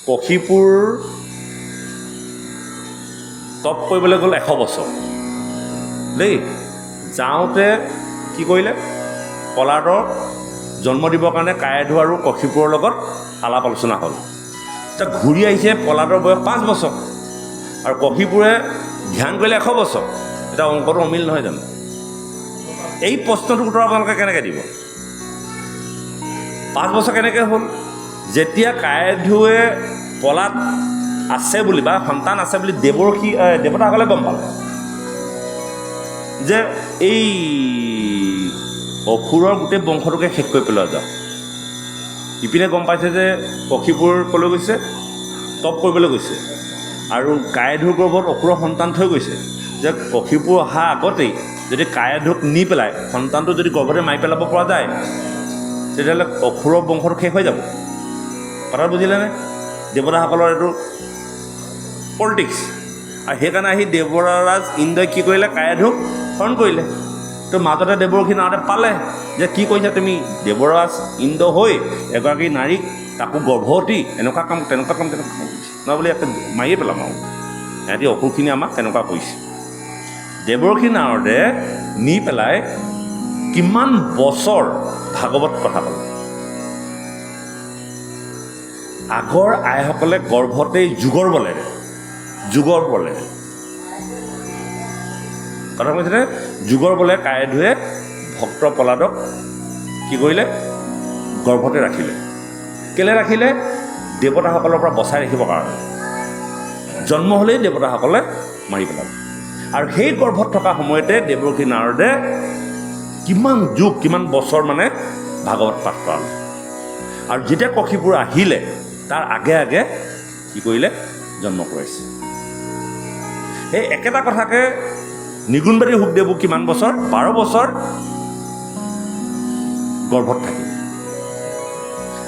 কশীপুৰ তপ কৰিবলৈ গ'ল 100 বছৰ দেই। যাওঁতে কি কৰিলে, প্ৰহ্লাদৰ জন্ম দিবৰ কাৰণে কায়াধু আৰু কশীপুৰৰ লগত আলাপ আলোচনা হ'ল। এতিয়া ঘূৰি আহিছে, প্ৰহ্লাদৰ বয়স 5 বছৰ আৰু কশীপুৰে ধ্যান কৰিলে 100 বছৰ। এতিয়া অংকটো অমিল নহয় জানো? এই প্ৰশ্নটোৰ উত্তৰ আপোনালোকে কেনেকৈ দিব? 5 বছৰ কেনেকৈ হ'ল? যেতিয়া কায়াধুৱে প্ৰহ্লাদ আছে বুলি বা সন্তান আছে বুলি দেৱতাসকলে গম পালে যে এই অসুৰৰ গোটেই বংশটোকে শেষ কৰি পেলোৱা যাওক। ইপিনে গম পাইছে যে কশীপুৰ ক'লৈ গৈছে, তপ কৰিবলৈ গৈছে, আৰু কায়াধুৰ গৰ্ভত অসুৰৰ সন্তান থৈ গৈছে। যে কশীপুৰ অহা আগতেই যদি কায়াধুক নি পেলাই সন্তানটো যদি গৰ্ভতে মাৰি পেলাব পৰা যায়, তেতিয়াহ'লে অসুৰৰ বংশটো শেষ হৈ যাব। কথা বুজিলেনে? দেৱতাসকলৰ এইটো পলিটিক্স। আৰু সেইকাৰণে আহি দেৱৰাজ ইন্দ্ৰই কি কৰিলে, কায়াধুক হৰণ কৰিলে। তো মাজতে দেৱৰ্ষি নাৰদে পালে যে কি কৰিছা তুমি, দেৱৰাজ ইন্দ্ৰ হৈ এগৰাকী নাৰীক, তাকো গৰ্ভৱতী, এনেকুৱা কাম তেনেকুৱা কাম কৰিছে নহয় বুলি ইয়াতে মাৰিয়ে পেলাম আৰু সিহঁতি অসুৰখিনি আমাক তেনেকুৱা কৰিছে। দেৱৰ্ষি নাৰদে নি পেলাই কিমান বছৰ ভাগৱত কথা ক'লে। আগৰ আইসকলে গৰ্ভতেই যুগৰ বলেৰে কথা কৈছেনে, যুগৰ বলে কায়াধুৱে ভক্ত প্ৰহ্লাদক কি কৰিলে, গৰ্ভতে ৰাখিলে। কেলৈ ৰাখিলে? দেৱতাসকলৰ পৰা বচাই ৰাখিবৰ কাৰণে। জন্ম হ'লেই দেৱতাসকলে মাৰি পেলাব। আৰু সেই গৰ্ভত থকা সময়তে দেৱৰ্ষি নাৰদে কিমান বছৰ মানে ভাগৱত পাঠ কৰালে। আৰু যেতিয়া কশীপুৰ আহিলে তাৰ আগে আগে কি কৰিলে, জন্ম কৰাইছে। সেই একেটা কথাকে নিগুণবাদী শুকদেৱো কিমান বছৰ, 12 বছৰ গৰ্ভত থাকিল।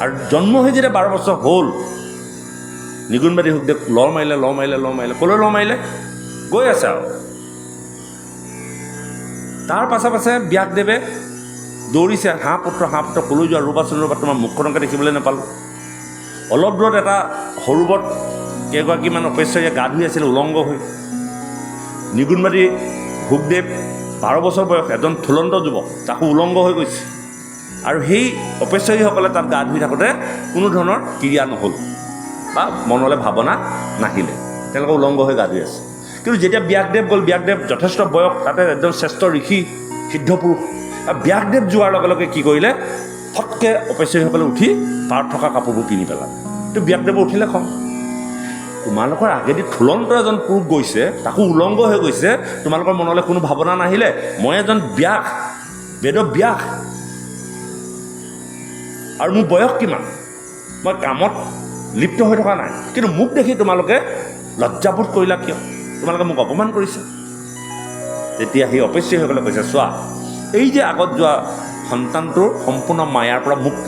আৰু জন্ম হৈ যেতিয়া 12 বছৰ হ'ল, নিগুণবাদী শুকদেৱ লৰ মাৰিলে। ক'লৈ লৰ মাৰিলে? গৈ আছে আৰু তাৰ পাছে পাছে ব্যাসদেৱে দৌৰিছে, হাঁহ পুত্ৰ ক'লৈ যোৱা, ৰ'বাচোন তোমাৰ মুখখনকে দেখিবলৈ নাপালোঁ। অলপ দূৰত এটা সৰোবৰত কেইগৰাকীমান অপেশ্বৰীয়ে গা ধুই আছিল উলংগ হৈ। নিগুণবাদী শুকদেৱ 12 বছৰ বয়স, এজন থুলন্ত যুৱক, তাকো উলংগ হৈ গৈছে। আৰু সেই অপেশ্বৰীসকলে তাত গা ধুই থাকোঁতে কোনো ধৰণৰ ক্ৰিয়া নহ'ল বা মনলৈ ভাৱনা নাহিলে, তেওঁলোকে উলংগ হৈ গা ধুই আছে। কিন্তু যেতিয়া ব্যাসদেৱ গ'ল, ব্যাসদেৱ যথেষ্ট বয়স, তাতে একদম শ্ৰেষ্ঠ ঋষি সিদ্ধপুৰুষ। আৰু ব্যাসদেৱ যোৱাৰ লগে লগে কি কৰিলে, ফটকৈ অপেশ্বৰীসকলে উঠি পাৰত থকা কাপোৰবোৰ পিন্ধি পেলালে। তো ব্যাসদেৱৰ উঠিলে খং, তোমালোকৰ আগেদি থুলন্ত এজন পুৰুষ গৈছে, তাকো উলংগ হৈ গৈছে, তোমালোকৰ মনলৈ কোনো ভাৱনা নাহিলে? মই এজন ব্যাস, বেদব্যাস, আৰু মোৰ বয়স কিমান, মই কামত লিপ্ত হৈ থকা নাই, কিন্তু মোক দেখি তোমালোকে লজ্জাবোধ কৰিলা কিয়? তোমালোকে মোক অপমান কৰিছে। তেতিয়া সেই অপেশ্বৰীসকলে কৈছে, চোৱা, এই যে আগত যোৱা সন্তানটোৰ সম্পূৰ্ণ মায়াৰ পৰা মুক্ত,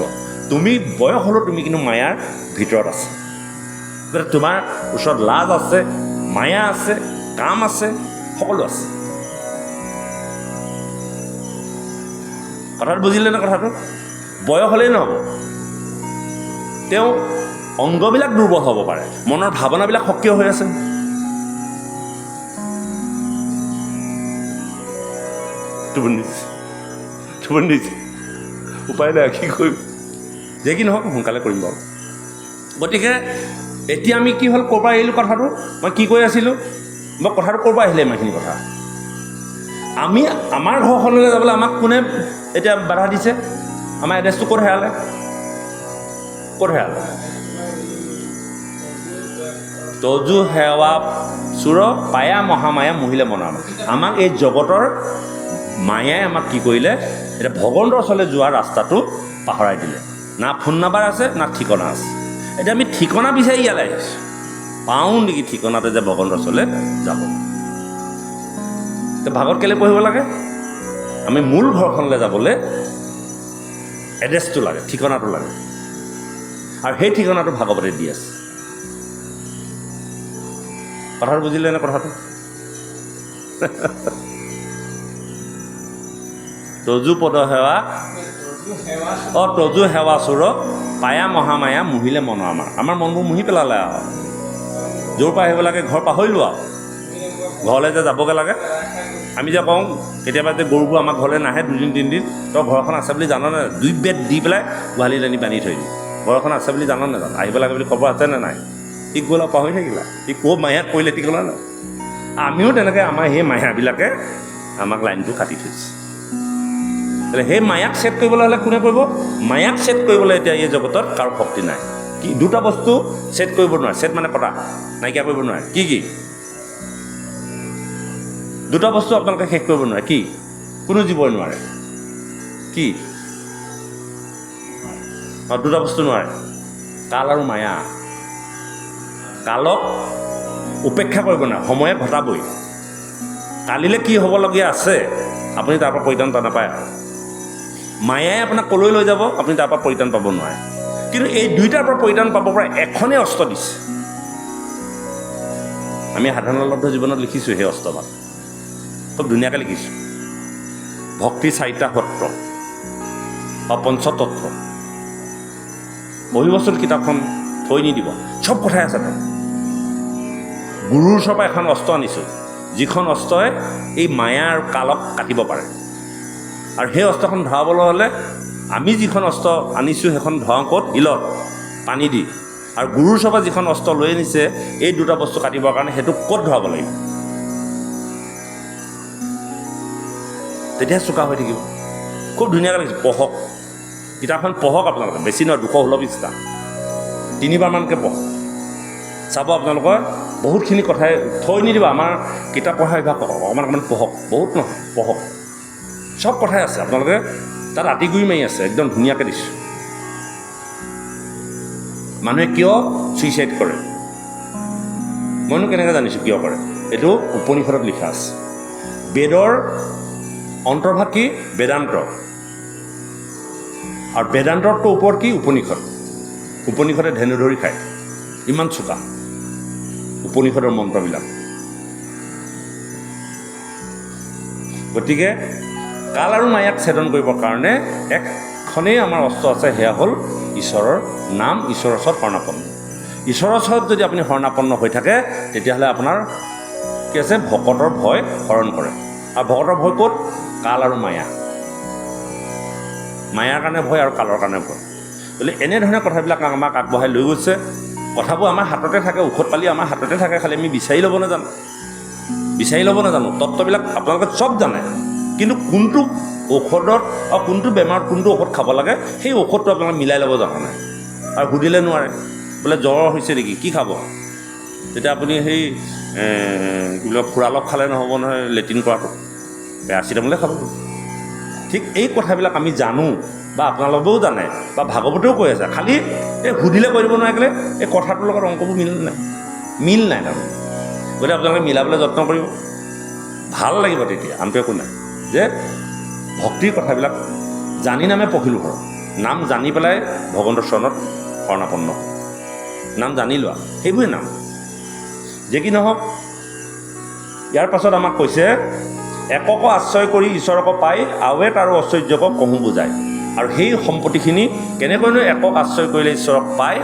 তুমি বয়স হ'লেও তুমি কিন্তু মায়াৰ ভিতৰত আছে। তোমাৰ ওচৰত লাজ আছে, মায়া আছে, কাম আছে, সকলো আছে। কথাটো বুজিলে নে? কথাটো বয়স হ'লেই নহ'ব, তেওঁ অংগবিলাক দুৰ্বল হ'ব পাৰে, মনৰ ভাৱনাবিলাক সক্ৰিয় হৈ আছে। উপায় নাই, কি কৰিম, যে কি নহওক সোনকালে কৰিম বাৰু। গতিকে এতিয়া আমি কি হ'ল, ক'ৰ পৰা আহিলোঁ কথাটো, মই কি কৈ আছিলোঁ, মই কথাটো ক'ৰ পৰা আহিলে ইমানখিনি কথা। আমি আমাৰ ঘৰখনলৈ যাবলৈ আমাক কোনে এতিয়া বাধা দিছে? আমাৰ এড্ৰেছটো ক'ত হেৰালে? তজু সেৱা চুৰ পায়া মহামায়া মহিলে মনাম। আমাক এই জগতৰ মায়াই আমাক কি কৰিলে, এতিয়া ভগৱন্তৰ ওচৰলৈ যোৱা ৰাস্তাটো পাহৰাই দিলে। না ফোন নাম্বাৰ আছে, না ঠিকনা আছে। এতিয়া আমি ঠিকনা বিচাৰি ইয়ালৈ আহিছোঁ, পাওঁ নেকি ঠিকনাতে যে ভগৱন্তৰ ওচৰলৈ যাব। এতিয়া ভাগৱত কেলৈ পঢ়িব লাগে? আমি মূল ঘৰখনলৈ যাবলৈ এড্ৰেছটো লাগে, ঠিকনাটো লাগে, আৰু সেই ঠিকনাটো ভাগৱতে দি আছে। কথাটো বুজিলে নে? কথাটো তজু পদ সেৱা, তজু সেৱা চুৰ পায়া মহামায়া মুহিলে মন আমাৰ মনবোৰ মুহি পেলালে আৰু য'ৰ পৰা আহিব লাগে ঘৰ পাহৰিলোঁ আৰু ঘৰলৈ যে যাবগৈ লাগে আমি যে কওঁ কেতিয়াবা যে গৰুবোৰ আমাৰ ঘৰলৈ নাহে 2 দিন 3 দিন তই ঘৰখন আছে বুলি জাননে 2 বেড দি পেলাই গোহালিত আনি বান্ধি থৈ দিওঁ ঘৰখন আছে বুলি জান নে জান আহিব লাগে বুলি খবৰ আছে নে নাই সি গ'ল আৰু পাহৰি থাকিলা সি ক'ৰ মায়াত পৰিলে ঠিক ক'লা নাই আমিও তেনেকৈ আমাৰ সেই মায়াবিলাকে আমাক লাইনটো কাটি থৈছে সেই মায়াক ছেট কৰিবলৈ হ'লে কোনে কৰিব মায়াক ছেট কৰিবলৈ এতিয়া এই জগতত কাৰো শক্তি নাই কি 2টা বস্তু ছেট কৰিব নোৱাৰে ছেট মানে কটা নাইকিয়া কৰিব নোৱাৰে কি 2টা বস্তু আপোনালোকে শেষ কৰিব নোৱাৰে কি কোনো জীৱই নোৱাৰে কি 2টা বস্তু নোৱাৰে কাল আৰু মায়া কালক উপেক্ষা কৰিব নোৱাৰে সময়ে ঘটাবই কালিলৈ কি হ'বলগীয়া আছে আপুনি তাৰ পৰা পৰিত্ৰাণ নাপায় মায়াই আপোনাক ক'লৈ লৈ যাব আপুনি তাৰ পৰা পৰিত্ৰাণ পাব নোৱাৰে কিন্তু এই 2টাৰ পৰা পৰিত্ৰাণ পাব পৰা এখনেই অস্ত্ৰ দিছে আমি সাধাৰণলব্ধ জীৱনত লিখিছোঁ সেই অস্ত্ৰভাগ খুব ধুনীয়াকৈ লিখিছোঁ ভক্তি 4টা সত্ৰ পঞ্চতত্ত্ব বহিবচোন কিতাপখন থৈ নিদিব চব কথাই আছে তাত গুৰুৰ ওচৰৰ পৰা এখন অস্ত্ৰ আনিছোঁ যিখন অস্ত্ৰই এই মায়া আৰু কালক কাটিব পাৰে আৰু সেই অস্ত্ৰখন ধৰাবলৈ হ'লে আমি যিখন অস্ত্ৰ আনিছোঁ সেইখন ধৰাওঁ ক'ত শিলত পানী দি আৰু গুৰুৰ ওচৰৰ পৰা যিখন অস্ত্ৰ লৈ আনিছে এই 2টা বস্তু কাটিবৰ কাৰণে সেইটো ক'ত ধৰাব লাগিব তেতিয়া চোকা হৈ থাকিব খুব ধুনীয়াকৈ লাগিছে পঢ়ক কিতাপখন পঢ়ক আপোনালোকে বেছি নহয় 216 পৃষ্ঠা 3বাৰমানকৈ পঢ়ক চাব আপোনালোকৰ বহুতখিনি কথাই থৈ নিদিব আমাৰ কিতাপ পঢ়া অভ্যাস অকণমান পঢ়ক বহুত নহয় পঢ়ক চব কথাই আছে আপোনালোকে তাত আঁতিগুৰি মাৰি আছে একদম ধুনীয়াকৈ দিছোঁ মানুহে কিয় ছুইচাইড কৰে মইনো কেনেকৈ জানিছোঁ কিয় কৰে এইটো উপনিষদত লিখা আছে বেদৰ অন্তৰ্ভাগ কি বেদান্ত আৰু বেদান্তৰটো ওপৰত কি উপনিষদে ধেনু ধৰি খায় ইমান চোকা উপনিষদৰ মন্ত্ৰবিলাক গতিকে কাল আৰু মায়াক ছেদন কৰিবৰ কাৰণে এখনেই আমাৰ অস্ত্ৰ আছে সেয়া হ'ল ঈশ্বৰৰ নাম ঈশ্বৰৰ ওচৰত শৰণাপন্ন ঈশ্বৰৰ ওচৰত যদি আপুনি শৰণাপন্ন হৈ থাকে তেতিয়াহ'লে আপোনাৰ কি আছে ভকতৰ ভয় হৰণ কৰে আৰু ভকতৰ ভয় ক'ত কাল আৰু মায়াৰ কাৰণে ভয় আৰু কালৰ কাৰণে ভয় গতিকে এনেধৰণে কথাবিলাক আমাক আগবঢ়াই লৈ গৈছে কথাবোৰ আমাৰ হাততে থাকে ঔষধ পালি আমাৰ হাততে থাকে খালি আমি বিচাৰি ল'ব নাজানো তত্ত্ববিলাক আপোনালোকে চব জানে কিন্তু কোনটো ঔষধত আৰু কোনটো বেমাৰত কোনটো ঔষধ খাব লাগে সেই ঔষধটো আপোনালোকে মিলাই ল'ব জনা নাই আৰু সুধিলে নোৱাৰে বোলে জ্বৰ হৈছে নেকি কি খাব তেতিয়া আপুনি সেই কি বোলে ফুৰালক খালে নহ'ব নহয় লেট্ৰিন কৰাটো পেৰাচিটামলে খাব ঠিক এই কথাবিলাক আমি জানো বা আপোনালোকেও জানে বা ভাগৱতেও কৈ আছে খালি এই সুধিলে কৈ দিব নোৱাৰিলে এই কথাটোৰ লগত অংকবোৰ মিল নাই তাৰমানে গতিকে আপোনালোকে মিলাবলৈ যত্ন কৰিব ভাল লাগিব তেতিয়া আনটো একো নাই যে ভক্তিৰ কথাবিলাক জানি নামে পঢ়িলোঁ ঘৰত নাম জানি পেলাই ভগৱন্তৰ চৰণত শৰণাপন্ন নাম জানি লোৱা সেইবোৰে নাম যে কি নহওক ইয়াৰ পাছত আমাক কৈছে একক আশ্ৰয় কৰি ঈশ্বৰক পাই আৱেত আৰু ঐশ্বৰ্যক কহোঁ বুজায় আৰু সেই সম্পত্তিখিনি কেনেকৈনো একক আশ্ৰয় কৰিলে ঈশ্বৰক পায়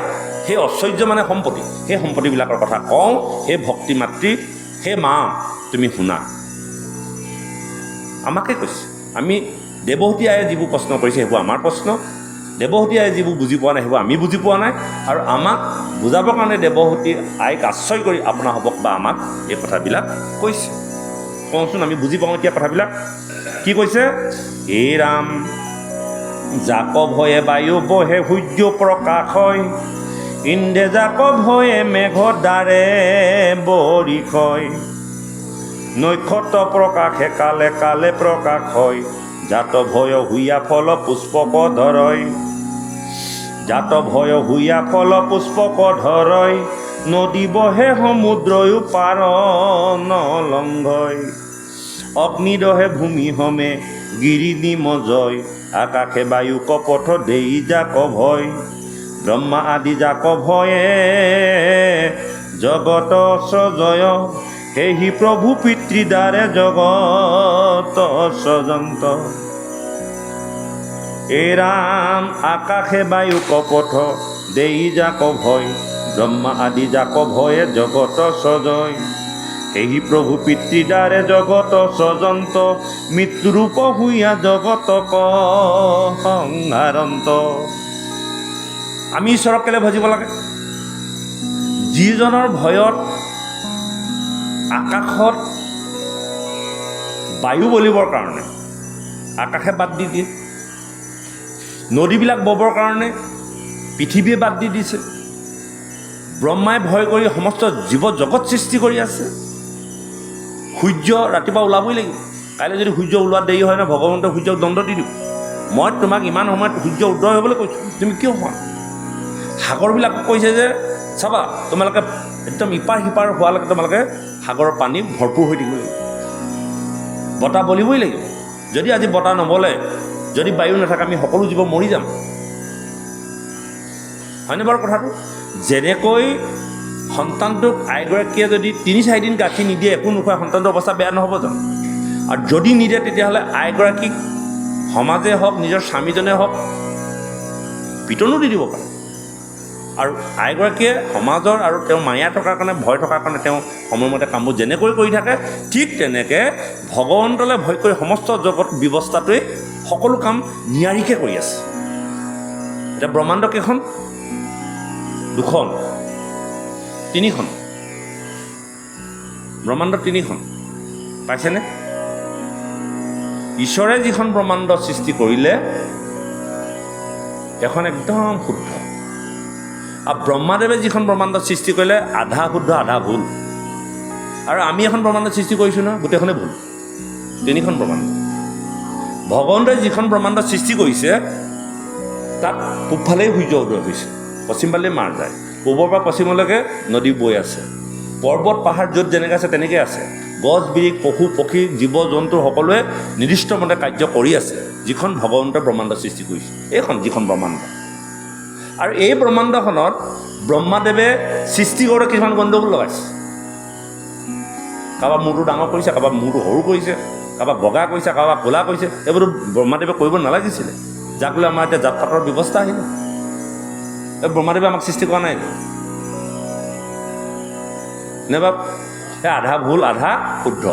সেই ঐশ্বৰ্য মানে সম্পত্তি সেই সম্পত্তিবিলাকৰ কথা কওঁ সেই ভক্তি মাতৃ সেই মা তুমি শুনা আমাকে কৈছে আমি দেৱহতী আয়ে যিবোৰ প্ৰশ্ন কৰিছে সেইবোৰ আমাৰ প্ৰশ্ন দেৱহতী আয়ে যিবোৰ বুজি পোৱা নাই সেইবোৰ আমি বুজি পোৱা নাই আৰু আমাক বুজাবৰ কাৰণে দেৱহতী আইক আশ্ৰয় কৰি আপোনাসৱক বা আমাক এই কথাবিলাক কৈছে কওঁচোন আমি বুজি পাওঁ এতিয়া কথাবিলাক কি কৈছে হে ৰাম জাক ভয়ে বায়ু বহে সূৰ্য প্ৰকাশ হয় ইন্দ্ৰে জাক ভয়ে মেঘ দ্বাৰে বৰিষয় নক্ষত্ৰ প্ৰকাশে কালে কালে প্ৰকাশ হয় জাত ভয় হুইয়া ফল পুষ্পক ধৰয় জাত ভয় হুইয়া ফল পুষ্পক ধৰয় নদী বহে সমুদ্ৰয়ো পাৰ নলংঘয় অগ্নি দহে ভূমি হমে গিৰি নিমজয় আকাশে বায়ু কপথ দেই জাক ভয় ব্ৰহ্মা আদি জাক ভয়ে জগত সজয় সেহি প্ৰভু পিতৃদ্বাৰে জগত সজন্ত এ ৰাম আকাশে বায়ু কপথ দেই যাক ভয় ব্ৰহ্মা আদি যাক ভয়ে জগত সজয় সেই প্ৰভু পিতৃদ্বাৰে জগত সজন্ত মৃত্যুৰূপ হুইয়া জগত সংহাৰন্ত। আমি ঈশ্বৰক কেলৈ ভজিব লাগে? যিজনৰ ভয়ত আকাশত বায়ু বলিবৰ কাৰণে আকাশে বাদ দি দিয়ে, নদীবিলাক ববৰ কাৰণে পৃথিৱীয়ে বাদ দি দিছে, ব্ৰহ্মাই ভয় কৰি সমস্ত জীৱ জগত সৃষ্টি কৰি আছে। সূৰ্য ৰাতিপুৱা ওলাবই লাগিব, কাইলৈ যদি সূৰ্য ওলোৱাত দেৰি হয় ন, ভগৱন্তে সূৰ্যক দণ্ড দি দিব। মই তোমাক ইমান সময়ত সূৰ্য উদয় হ'বলৈ কৈছোঁ, তুমি কিয় হোৱা? সাগৰবিলাক কৈছে যে চাবা তোমালোকে একদম ইপাৰ সিপাৰ হোৱালৈকে তোমালোকে সাগৰৰ পানী ভৰপূৰ হৈ থাকিব লাগিব, বতাহ বলিবই লাগিব। যদি আজি বতাহ নবলে, যদি বায়ু নাথাকে, আমি সকলো জীৱ মৰি যাম। হয়নে বাৰু কথাটো? যেনেকৈ সন্তানটোক আইগৰাকীয়ে যদি ৩-৪ দিন গাখীৰ নিদিয়ে, একো নোখোৱা, সন্তানটোৰ অৱস্থা বেয়া নহ'ব জানো? আৰু যদি নিদিয়ে তেতিয়াহ'লে আইগৰাকীক সমাজে হওক, নিজৰ স্বামীজনে হওক পিটনো দি দিব পাৰে। আৰু আইগৰাকীয়ে সমাজৰ আৰু তেওঁ মায়া থকাৰ কাৰণে, ভয় থকাৰ কাৰণে তেওঁ সময়মতে কামবোৰ যেনেকৈ কৰি থাকে, ঠিক তেনেকৈ ভগৱন্তলৈ ভয় কৰি সমস্ত জগত ব্যৱস্থাটোৱে সকলো কাম নিয়াৰিকৈ কৰি আছে। এতিয়া ব্ৰহ্মাণ্ড কেইখন? 2খন, 3খন। ব্ৰহ্মাণ্ড 3খন পাইছেনে? ঈশ্বৰে যিখন ব্ৰহ্মাণ্ড সৃষ্টি কৰিলে সেইখন একদম শুদ্ধ, আৰু ব্ৰহ্মাদেৱে যিখন ব্ৰহ্মাণ্ড সৃষ্টি কৰিলে আধা শুদ্ধ আধা ভুল। আৰু আমি এখন ব্ৰহ্মাণ্ড সৃষ্টি কৰিছোঁ নহয়, গোটেইখনেই ভুল। 3খন ব্ৰহ্মাণ্ড। ভগৱন্তই যিখন ব্ৰহ্মাণ্ড সৃষ্টি কৰিছে তাত পূবফালেই সূৰ্য উদয় হৈছে, পশ্চিমফালেই মাৰ যায়, পূবৰ পৰা পশ্চিমলৈকে নদী বৈ আছে, পৰ্বত পাহাৰ য'ত যেনেকৈ আছে তেনেকৈ আছে, গছ বিৰিখ পশু পক্ষী জীৱ জন্তু সকলোৱে নিৰ্দিষ্টমতে কাৰ্য কৰি আছে, যিখন ভগৱন্তই ব্ৰহ্মাণ্ড সৃষ্টি কৰিছে, এইখন যিখন ব্ৰহ্মাণ্ড। আৰু এই ব্ৰহ্মাণ্ডখনত ব্ৰহ্মাদেৱে সৃষ্টি কৰোঁতে কিছুমান গণ্ডগোল লগাইছে। কাৰোবাৰ মূৰটো ডাঙৰ কৰিছে, কাৰোবাৰ মূৰটো সৰু কৰিছে, কাৰোবাৰ বগা কৰিছে, কাৰোবাৰ ক'লা কৰিছে। এইবোৰতো ব্ৰহ্মাদেৱে কৰিব নালাগিছিলে, যাক লৈ আমাৰ এতিয়া জাত পাতৰ ব্যৱস্থা আহিলে। এই ব্ৰহ্মাদেৱে আমাক সৃষ্টি কৰা নাই নে বাপ? সেই আধা ভুল আধা শুদ্ধ।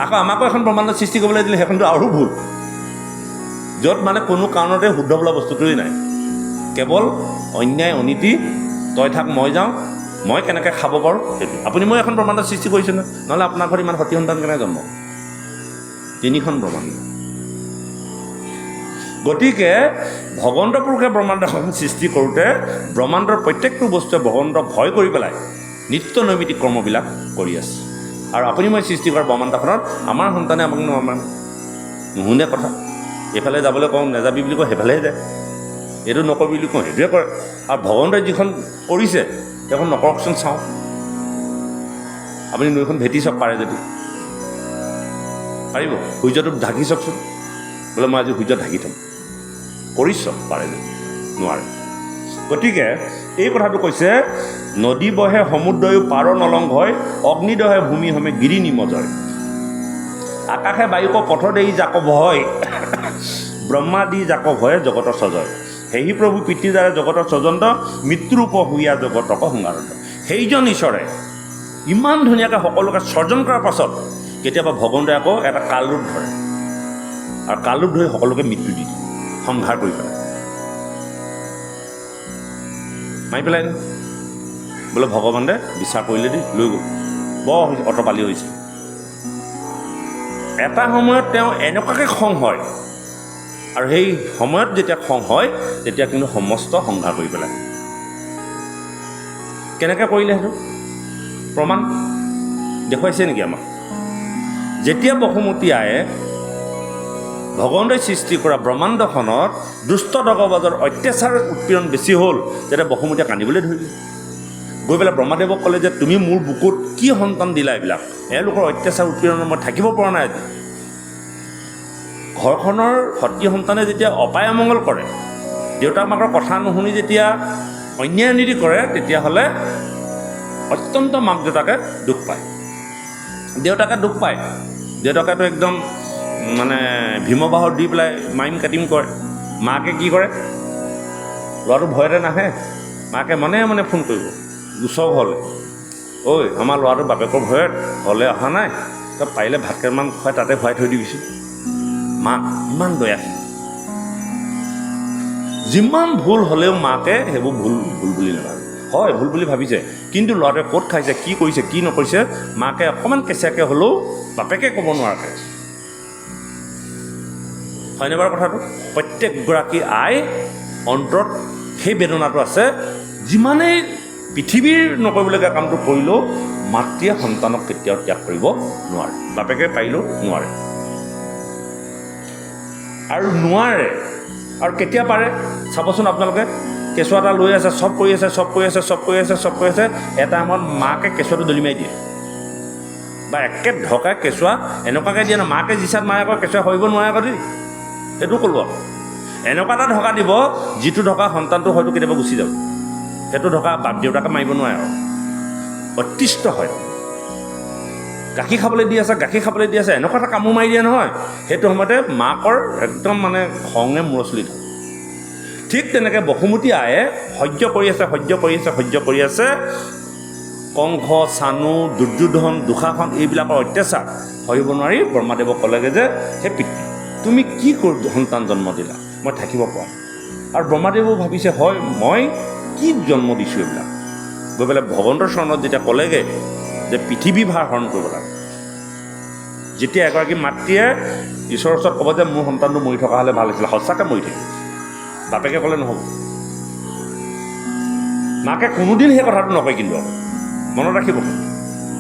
আকৌ আমাকো এখন ব্ৰহ্মাণ্ড সৃষ্টি কৰিবলৈ দিলে, সেইখনটো আৰু ভুল, য'ত মানে কোনো কাৰণতে শুদ্ধ বোলা বস্তুটোৱেই নাই, কেৱল অন্যায় অনীতি, তই থাক মই যাওঁ, মই কেনেকৈ খাব পাৰোঁ সেইটো। আপুনি মই এখন ব্ৰহ্মাণ্ড সৃষ্টি কৰিছোঁ নহয়, নহ'লে আপোনাৰ ঘৰত ইমান সতী সন্তান কেনেকৈ জন্ম? 3খন ব্ৰহ্মাণ্ড। গতিকে ভগৱন্ত পুৰুষে ব্ৰহ্মাণ্ডখন সৃষ্টি কৰোঁতে ব্ৰহ্মাণ্ডৰ প্ৰত্যেকটো বস্তুৱে ভগৱন্তক ভয় কৰি পেলাই নিত্য নৈমিত্তিক কৰ্মবিলাক কৰি আছে। আৰু আপুনি মই সৃষ্টি কৰা ব্ৰহ্মাণ্ডখনত আমাৰ সন্তানে আমাক নুশুনে কথা। এইফালে যাবলৈ কওঁ, নেযাবি বুলি কওঁ, সেইফালেহে যায়। এইটো নকৰিবি বুলি কওঁ, সেইটোৱে কৰে। আৰু ভগৱন্তই যিখন কৰিছে সেইখন নকৰকচোন চাওঁ। আপুনি নৈখন ভেটি চাওক পাৰে যদি, পাৰিব? সূৰ্যটো ঢাকি চাওকচোন, বোলে মই আজি সূৰ্য ঢাকি থ'ম, কৰি চাওক পাৰে যদি, নোৱাৰে। গতিকে এই কথাটো কৈছে, নদী বহে সমুদ্ৰয়ো পাৰ নলং হয়, অগ্নিদহে ভূমি হমে গিৰি নিমজয়, আকাশে বায়ুক পথ দেই যাক ভয়, ব্ৰহ্মা দি যাক ভয়ে জগত সজয়, সেই প্ৰভু পিতৃদ্বাৰে জগত সজন্ত মৃত্যুৰূপ হুইয়া জগতক সংহাৰন্ত। সেইজন ঈশ্বৰে ইমান ধুনীয়াকৈ সকলোকে সৰ্জন কৰাৰ পাছত কেতিয়াবা ভগৱন্তই আকৌ এটা কালৰূপ ধৰে, আৰু কালৰূপ ধৰি সকলোকে মৃত্যু দি দিয়ে, সংহাৰ কৰি পেলাই, মাৰি পেলাই বোলে ভগৱানে বিচাৰ কৰিলে দেই, লৈ গ'ল, বৰ অটপালি হৈছে। এটা সময়ত তেওঁ এনেকুৱাকৈ খং হয়, আৰু সেই সময়ত যেতিয়া খং হয় তেতিয়া কিন্তু সমস্ত সংহাৰ কৰি পেলায়। কেনেকৈ কৰিলে সেইটো প্ৰমাণ দেখুৱাইছে নেকি আমাক? যেতিয়া বসুমতী আয়ে ভগৱন্তই সৃষ্টি কৰা ব্ৰহ্মাণ্ডখনত দুষ্ট দগবাজৰ অত্যাচাৰ উৎপীড়ন বেছি হ'ল, তেতিয়া বসুমতীয়ে কান্দিবলৈ ধৰিলে। গৈ পেলাই ব্ৰহ্মাদেৱক ক'লে যে তুমি মোৰ বুকুত কি সন্তান দিলা, এইবিলাক এওঁলোকৰ অত্যাচাৰ উৎপীড়নত মই থাকিব পৰা নাই। আজি ঘৰখনৰ সতী সন্তানে যেতিয়া অপায় অমংগল কৰে, দেউতাক মাকৰ কথা নুশুনি যেতিয়া অন্যায় নীতি কৰে, তেতিয়াহ'লে অত্যন্ত মাক দেউতাকে দুখ পায়। দেউতাকে দুখ পায়, দেউতাকেতো একদম মানে ভীমবাহৰ দি পেলাই মাৰিম কাটিম কৰে, মাকে কি কৰে, ল'ৰাটো ভয়তে নাহে, মাকে মনে মনে ফোন কৰিব ওচৰ ঘৰলৈ, ঐ আমাৰ ল'ৰাটো বাপেকৰ ভয়ত ঘৰলৈ অহা নাই, তই পাৰিলে ভাত কেইটামান খুৱাই তাতে খুৱাই থৈ দিবিচোন। মাক ইমান দয়াশীল, যিমান ভুল হ'লেও মাকে সেইবোৰ ভুল বুলি নাভাবে। হয় ভুল বুলি ভাবিছে, কিন্তু ল'ৰাটোৱে ক'ত খাইছে, কি কৰিছে, কি নকৰিছে, মাকে অকণমান কেঁচাকৈ হ'লেও বাপেকে ক'ব নোৱাৰাকে। হয়নে বাৰু কথাটো? প্ৰত্যেকগৰাকী আই অন্তৰত সেই বেদনাটো আছে। যিমানেই পৃথিৱীৰ নকৰিবলগীয়া কামটো কৰিলেও মাতৃয়ে সন্তানক কেতিয়াও ত্যাগ কৰিব নোৱাৰে, বাপেকে পাৰিলেও নোৱাৰে। আৰু নোৱাৰে, আৰু কেতিয়া পাৰে চাবচোন আপোনালোকে, কেঁচুৱা এটা লৈ আছে, চব কৰি আছে, এটা সময়ত মাকে কেঁচুৱাটো দলি মাৰি দিয়ে, বা একে ঢকাই কেঁচুৱা এনেকুৱাকৈ দিয়ে ন, মাকে যিচাত মাৰে আকৌ কেঁচুৱা সহিব নোৱাৰে আকৌ দেই, সেইটো ক'লো আকৌ। এনেকুৱা এটা ঢকা দিব যিটো ঢকা সন্তানটো হয়তো কেতিয়াবা গুচি যাব, সেইটো ঢকা বাপ দেউতাকে মাৰিব নোৱাৰে আৰু অতিষ্ঠ হয়। গাখীৰ খাবলৈ দি আছে, এনেকুৱা এটা কামোৰ মাৰি দিয়ে নহয়, সেইটো সময়তে মাকৰ একদম মানে খঙে মূৰচলি থাকে। ঠিক তেনেকৈ বসুমতী আয়ে সহ্য কৰি আছে কংস, চানু, দুৰ্যোধন, দুঃশাসন এইবিলাকৰ অত্যাচাৰ সহিব নোৱাৰি ব্ৰহ্মাদেৱক ক'লেগৈ যে হে পিতৃ, তুমি কি সন্তান জন্ম দিলা, মই থাকিব পাৰোঁ। আৰু ব্ৰহ্মাদেৱেও ভাবিছে, হয় মই কি জন্ম দিছোঁ এইবিলাক, গৈ পেলাই ভগৱন্তৰ চৰণত যেতিয়া ক'লেগৈ যে পৃথিৱী ভাৰ হৰণ কৰিব লাগে, যেতিয়া এগৰাকী মাতৃয়ে ঈশ্বৰৰ ওচৰত ক'ব যে মোৰ সন্তানটো মৰি থকা হ'লে ভাল হৈছিলে, সঁচাকৈ মৰি থাকিব, বাপেকে ক'লে নহ'ব। মাকে কোনোদিন সেই কথাটো নকয়, কিন্তু মনত ৰাখিব,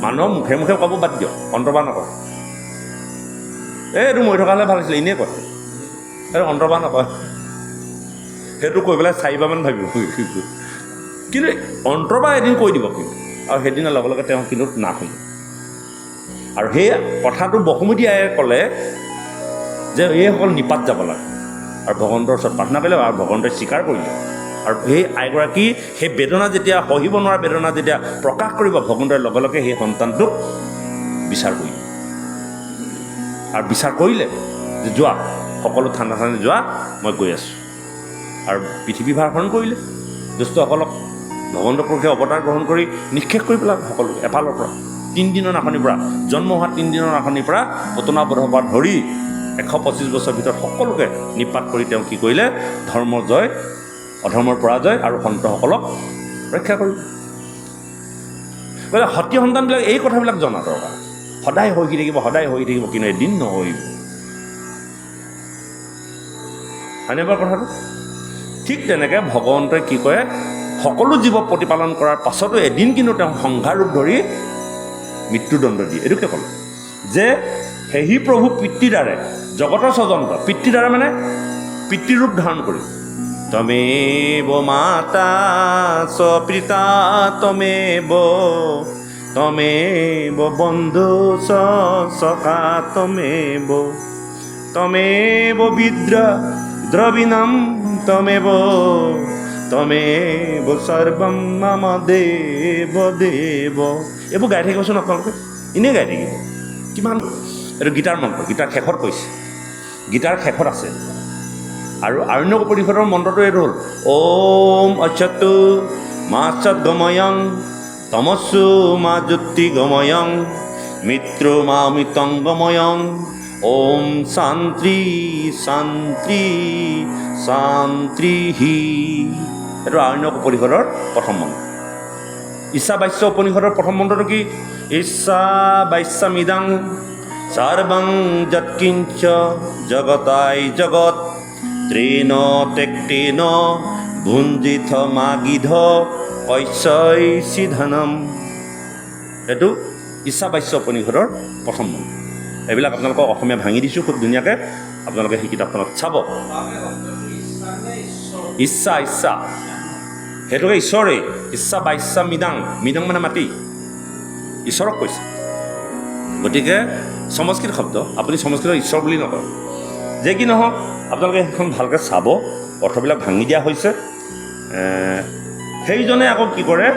মানুহৰ মুখে মুখে ক'ব বাদ দিয়ক, অন্তৰ্বাহ নকয়, এইটো মৰি থকা হ'লে ভাল হৈছিলে এনেই কয়, সেইটো অন্তৰ্বাহ নকয়, সেইটো কৈ পেলাই 4বাৰমান ভাবিব, কিন্তু অন্তৰ্বাহ এদিন কৈ দিব, কিন্তু আৰু সেইদিনা লগে লগে তেওঁ কিন্তু নাশুনে। আৰু সেই কথাটো বসুমতী আয়ে ক'লে যে এইসকল নিপাত যাব লাগে, আৰু ভগৱন্তৰ ওচৰত প্ৰাৰ্থনা কৰিলে, আৰু ভগৱন্তই স্বীকাৰ কৰিলে। আৰু সেই আইগৰাকী সেই বেদনা যেতিয়া সহিব নোৱাৰা বেদনা যেতিয়া প্ৰকাশ কৰিব, ভগৱন্তই লগে লগে সেই সন্তানটোক বিচাৰ কৰিলে, আৰু বিচাৰ কৰিলে যে যোৱা সকলো ঠাণ্ডা যোৱা, মই গৈ আছোঁ। আৰু পৃথিৱী ভাৰ হৰণ কৰিলে, দুষ্টসকলক ভগৱন্ত পুৰুষে অৱতাৰ গ্ৰহণ কৰি নিক্ষেপ কৰি পেলালে সকলো এফালৰ পৰা। 3 দিনৰ নাখনিৰ পৰা, জন্ম হোৱা 3 দিনৰ নাখনিৰ পৰা পতনাবধৰ পৰা ধৰি 125 বছৰৰ ভিতৰত সকলোকে নিপাত কৰি তেওঁ কি কৰিলে, ধৰ্মৰ জয়, অধৰ্মৰ পৰাজয় আৰু সন্তসকলক ৰক্ষা কৰিলে। গতিকে সতী সন্তানবিলাক এই কথাবিলাক জনা দৰকাৰ, সদায় হৈ থাকিব, কিন্তু এদিন নহৰিব। হয়নে বাৰু কথাটো? ঠিক তেনেকৈ ভগৱন্তই কি কৰে, সকলো জীৱ প্ৰতিপালন কৰাৰ পাছতো এদিন কিন্তু তেওঁ সংঘাৰ ৰূপ ধৰি মৃত্যুদণ্ড দিয়ে। এইটোকে ক'লে যে সেহি প্ৰভু পিতৃদ্বাৰে জগতৰ স্বজন্ত, পিতৃদ্বাৰা মানে পিতৃৰূপ ধাৰণ কৰি, তমেব মাতা চ পিতা তমেব বন্ধু চ সখা তমেব বিদ্ৰা দ্ৰবিণম তমেব সৰ্বম মম দেৱ। এইবোৰ গাই থাকিবচোন আপোনালোকে, এনেই গাই থাকিব। কিমান এইটো গীতাৰ মন্ত্ৰ, গীতাৰ শেষত কৈছে, গীতাৰ শেষত আছে। আৰু আৰণ্যক উপনিষদৰ মন্ত্ৰটো এইটো হ'ল ওম অচ্যতু মা সৎগময়ং তমস্সু মা জ্যোতিগময়ং মিত্র মা মৃতংগময়ং ওম শান্তি শান্তি শান্তিহি। এইটো আৰণ্যক উপনিষদৰ প্ৰথম মন্ত্ৰ। ঈশাবাস্য উপনিষদৰ প্ৰথম মন্ত্ৰটো কি? ঈশাবাস্যমিদং সৰ্বং যৎকিঞ্চ জগতাই জগত ত্ৰেণ তেক্তেন ভুঞ্জিথ মাগিধ কৈশৈশিধনম। এইটো ঈশাবাস্য উপনিষদৰ প্ৰথম মন্ত্ৰ। এইবিলাক আপোনালোকক অসমীয়া ভাঙি দিছোঁ খুব ধুনীয়াকৈ, আপোনালোকে সেই কিতাপখনত চাব। ইচ্ছা সেইটোকে ঈশ্বৰেই, ঈশাবাস্যমিদং, মিদং মানে মাটি, ঈশ্বৰক কৈছে। গতিকে সংস্কৃত শব্দ, আপুনি সংস্কৃতত ঈশ্বৰ বুলি নকয়। যে কি নহওক, আপোনালোকে সেইখন ভালকৈ চাব, অৰ্থবিলাক ভাঙি দিয়া হৈছে। সেইজনে আকৌ কি কৰে,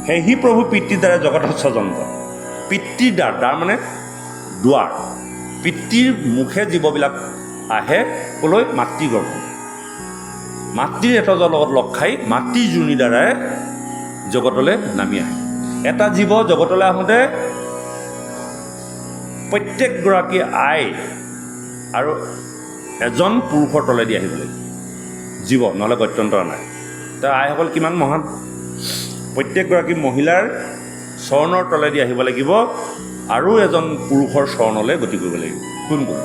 সেহি প্ৰভু পিতৃদ্বাৰা জগতৰ স্বজন্ত। পিতৃদ্বাৰ, দ্বাৰ মানে দুৱাৰ, পিতৃৰ মুখে জীৱবিলাক আহে ক'লৈ মাতৃগৰ্ভ মাতৃৰ এতজৰ লগত লগ খাই মাতৃৰ জুনিৰ দ্বাৰাই জগতলৈ নামি আহে এটা জীৱ জগতলৈ আহোঁতে প্ৰত্যেকগৰাকী আই আৰু এজন পুৰুষৰ তলেদি আহিব লাগিব জীৱ নহ'লে গত্যন্তৰ নাই তাৰ আইসকল কিমান মহান প্ৰত্যেকগৰাকী মহিলাৰ চৰণৰ তলেদি আহিব লাগিব আৰু এজন পুৰুষৰ চৰণলৈ গতি কৰিব লাগিব কোন কোন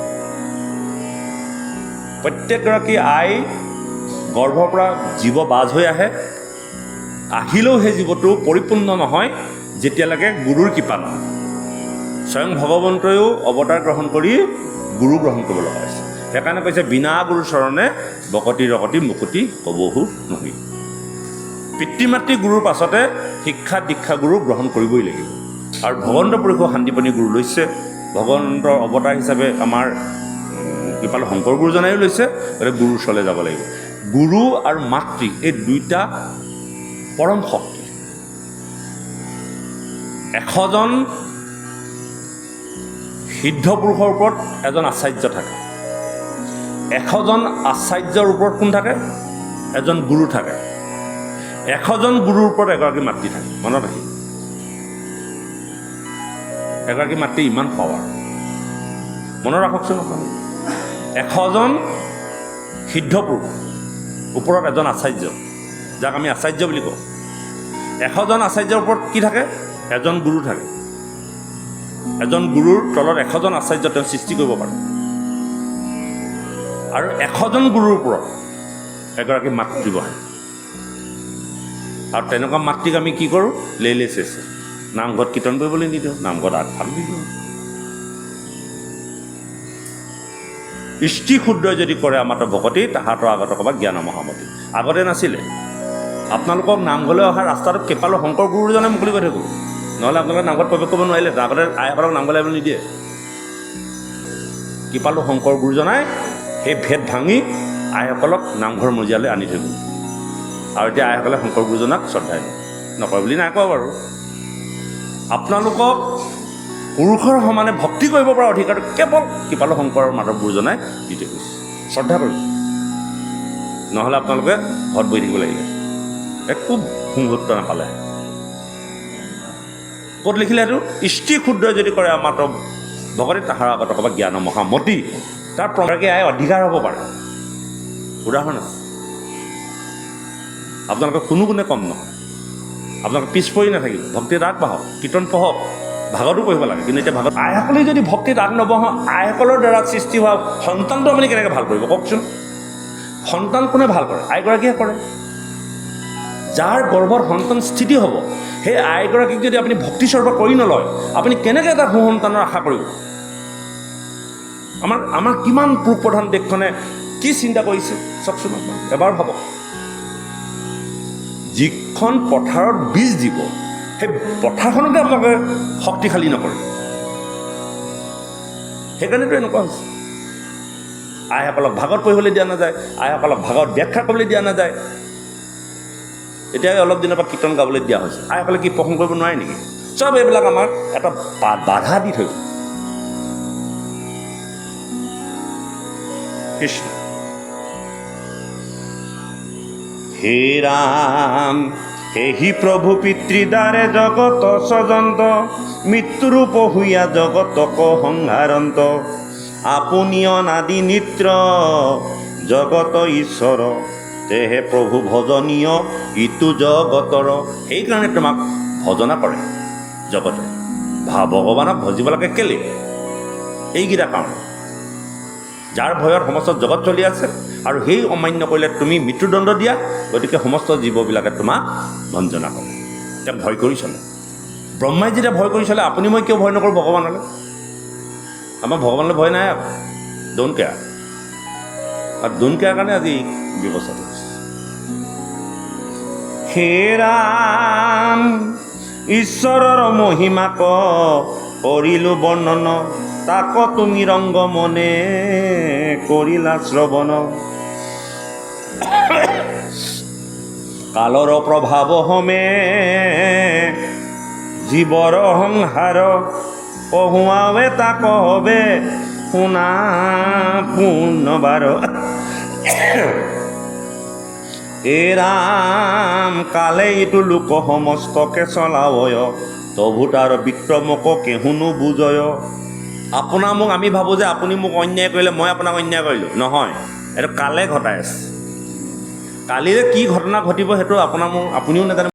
প্ৰত্যেকগৰাকী আই গৰ্ভৰ পৰা জীৱ বাজ হৈ আহে আহিলেও সেই জীৱটো পৰিপূৰ্ণ নহয় যেতিয়ালৈকে গুৰুৰ কৃপা নহয় স্বয়ং ভগৱন্তয়ো অৱতাৰ গ্ৰহণ কৰি গুৰু গ্ৰহণ কৰিব লগা হৈছে সেইকাৰণে কৈছে বিনা গুৰু চৰণে বকতি ৰকতি মুকুতি কবহু নহয় পিতৃ মাতৃ গুৰুৰ পাছতে শিক্ষা দীক্ষা গুৰু গ্ৰহণ কৰিবই লাগিব আৰু ভগৱন্ত পুৰুষ শান্তিপনী গুৰু লৈছে ভগৱন্তৰ অৱতাৰ হিচাপে আমাৰ কৃপাল শংকৰ গুৰুজনায়ো লৈছে গতিকে গুৰুৰ ওচৰলৈ যাব লাগিব গুৰু আৰু মাতৃ এই দুইটা পৰম শক্তি 100জন সিদ্ধ পুৰুষৰ ওপৰত এজন আচাৰ্য থাকে 100জন আচাৰ্যৰ ওপৰত কোন থাকে এজন গুৰু থাকে 100জন গুৰুৰ ওপৰত এগৰাকী মাতৃ থাকে মনত ৰাখিব এগৰাকী মাতৃ ইমান পাৱাৰ মনত ৰাখকচোন আপোনালোকে 100জন সিদ্ধ পুৰুষ ওপৰত এজন আচাৰ্য যাক আমি আচাৰ্য বুলি কওঁ 100জন আচাৰ্যৰ ওপৰত কি থাকে এজন গুৰু থাকে এজন গুৰুৰ তলত 100জন আচাৰ্য তেওঁ সৃষ্টি কৰিব পাৰে আৰু 100জন গুৰুৰ ওপৰত এগৰাকী মাতৃ বহে আৰু তেনেকুৱা মাতৃক আমি কি কৰোঁ লেলে চেছে নামঘৰত কীৰ্তন কৰিবলৈ নিদিওঁ নামঘৰত আগফাল দি দিওঁ ইষ্টি ক্ষুদ্ৰই যদি কৰে আমাৰ ভকতি তাহাঁতৰ আগত ক'বা জ্ঞান মহামতি আগতে নাছিলে আপোনালোকক নামঘৰলৈ অহা ৰাস্তাটোত কৃপাল শংকৰ গুৰুজনে মুকলি কৰি থাকোঁ নহ'লে আপোনালোকে নামঘৰত প্ৰৱেশ কৰিব নোৱাৰিলে আগতে আইসকলক নামঘৰলৈ আহিবলৈ নিদিয়ে কৃপাল শংকৰ গুৰুজনাই সেই ভেদ ভাঙি আইসকলক নামঘৰ মজিয়ালৈ আনি থৈ গ'ল আৰু এতিয়া আইসকলে শংকৰ গুৰুজনাক শ্ৰদ্ধাই নকৰে বুলি নাই কোৱা বাৰু আপোনালোকক পুৰুষৰ সমানে ভক্তি কৰিব পৰা অধিকাৰটো কেৱল কৃপাল শংকৰ মাধৱ গুৰুজনাই দি থৈ গৈছে শ্ৰদ্ধা কৰিব নহ'লে আপোনালোকে ঘৰত বহি থাকিব লাগিলে একো মুহূৰ্ত নাপালে ক'ত লিখিলে এইটো ইষ্টি ক্ষুদ্ৰই যদি কৰে আমাৰ ভকতি তাহাৰ আগত ক'বা জ্ঞান মহামতি তাৰ প্ৰকাৰকে আই অধিকাৰ হ'ব পাৰে উদাহৰণ আছে আপোনালোকে কোনো কোনে কম নহয় আপোনালোকে পিছ পৰি নাথাকিব ভক্তিত আগবাঢ়ক কীৰ্তন পঢ়ক ভাগতো পঢ়িব লাগে কিন্তু এতিয়া ভাগত আইসকলে যদি ভক্তিত আগ নবঢ়াওঁ আইসকলৰ দ্বাৰা সৃষ্টি হোৱা সন্তানটো আপুনি কেনেকৈ ভাল কৰিব কওকচোন সন্তান কোনে ভাল কৰে আইগৰাকীয়ে কৰে যাৰ গৰ্ভত সন্তান স্থিতি হ'ব সেই আইগৰাকীক যদি আপুনি ভক্তি স্বৰূপ কৰি নলয় আপুনি কেনেকৈ এটা সুসন্তানৰ আশা কৰিব আমাৰ কিমান পুৰুষ প্ৰধান দেশখনে কি চিন্তা কৰিছে চাওকচোন এবাৰ ভাবক যিখন পথাৰত বীজ দিব সেই পথাৰখনকে আপোনালোকে শক্তিশালী নকৰে সেইকাৰণেতো এনেকুৱা হৈছে আইসকলক ভাগত পঢ়িবলৈ দিয়া নাযায় আইসকলক ভাগত ব্যাখ্যা কৰিবলৈ দিয়া নাযায় এতিয়া অলপ দিনৰ পৰা কীৰ্তন গাবলৈ দিয়া হৈছে আইসকলে কি প্ৰসংগ কৰিব নোৱাৰে নেকি চব এইবিলাক আমাৰ এটা বাধা দি থৈ কৃষ্ণ হে ৰাম হেহি প্ৰভু পিতৃদ্বাৰে জগত স্বজন্ত মৃত্যুৰূপ হুয়া জগতক সংহাৰন্ত আপুনি অনাদি নিত্ৰ জগত ঈশ্বৰ তেহে প্ৰভু ভজনীয় ইটো জগতৰ সেইকাৰণে তোমাক ভজনা কৰে জগতে ভগৱানক ভজিব লাগে কেলে এইকেইটা কাৰণ যাৰ ভয়ত সমস্ত জগত চলি আছে আৰু সেই অমান্য কৰিলে তুমি মৃত্যুদণ্ড দিয়া গতিকে সমস্ত জীৱবিলাকে তোমাক ভঞ্জনা কৰে তেওঁক ভয় কৰি চলে ব্ৰহ্মাই যেতিয়া ভয় কৰি চলে আপুনি মই কিয় ভয় নকৰোঁ ভগৱানলৈ আমাৰ ভগৱানলৈ ভয় নাই ডোণ্ট কেয়াৰ আৰু ডোণ্ট কেয়াৰ কাৰণে আজি ব্যৱস্থা কৰিছে হে ৰাম ঈশ্বৰৰ মহিমাক কৰিলোঁ বৰ্ণন তাক তুমি ৰংগ মনে কৰিলা শ্ৰৱণ কালৰ প্ৰভাৱ হমে জীৱৰ সংসাৰ পহুৱাৱে তাক হবে শুনা পুনবাৰ এ ৰাম কালে ইটো লোক সমস্তকে চলাৱয় তভু তাৰ বিক্ৰমক কেহুনো বুজয় আপোনাৰ মোক আমি ভাবোঁ যে আপুনি মোক অন্যায় কৰিলে মই আপোনাক অন্যায় কৰিলোঁ নহয় এইটো কালে ঘটাই আছে কালিৰে কি ঘটনা ঘটিব সেইটো আপুনিও নাজানে